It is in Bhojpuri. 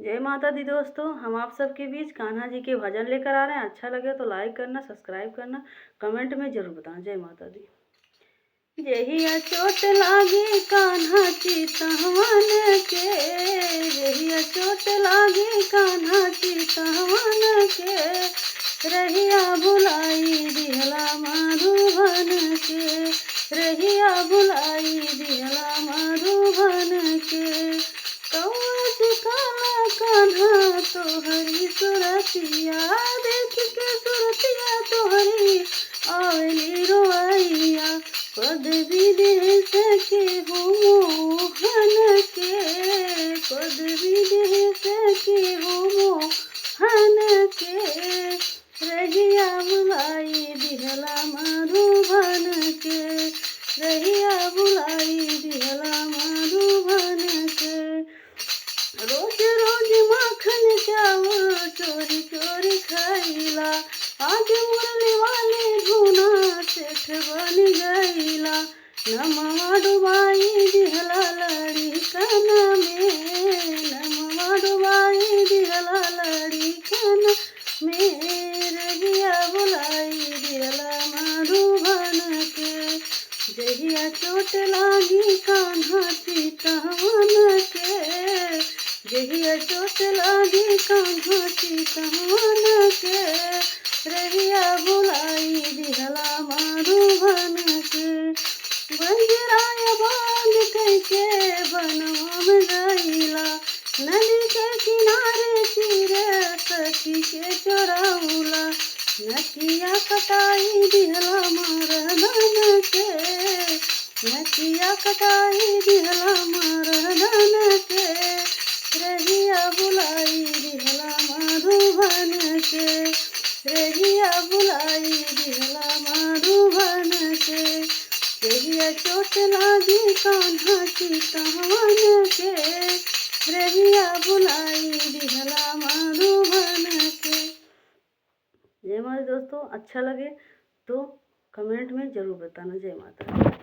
जय माता दी दोस्तों, हम आप सबके बीच कान्हा जी के भजन लेकर आ रहे हैं। अच्छा लगे तो लाइक करना, सब्सक्राइब करना, कमेंट में जरूर बताना। जय माता दी। जहिया चोट लागी कान्हा चितवन के, जहिया चोट लागी कान्हा चितवन के, रहिया बुलाई दिहला मधुबन के, रहिया बुलाई दिहला मधुबन के। कान्हा तोहरी सुरतिया देख के, सुरतिया तोहरी आवेली रोइया, पद विदेश के हो मोहन के, पद विदेश के हो मोहन के, रहिया बुलाई दिहला मधुबन के, रहिया बुलाई दिहला मधुबन के। रोज रोज माखन चावल चोरी चोरी खाइला, आज मुरली वाले धुना सेठ बन गईला। नमवा डुबाई दिहला लड़ी कना में, नमवा डुबाई दिहला लड़ी कना में, रहिया बुलाई दिहला मधुबन के। जहिया चोट लागी कान्हा चितवन के, जहिया चोट लागी कान्हा चितवन के, रहिया बुलाई दिहला मधुबन के। बंजराया बांध करके बनवा में गईला, नदी के किनारे चिरे सखी के चोरौला, नकिया कटाई दिहला मरदन के, नकिया कटाई दिहला मरदन के, रहिया बुलाई दिहला मधुबन के, रहिया बुलाई दिहला मधुबन के। जहिया चोट लागी कान्हा चितवन के, रहिया बुलाई दिहला मधुबन के। जय माता दोस्तों, अच्छा लगे तो कमेंट में जरूर बताना। जय माता।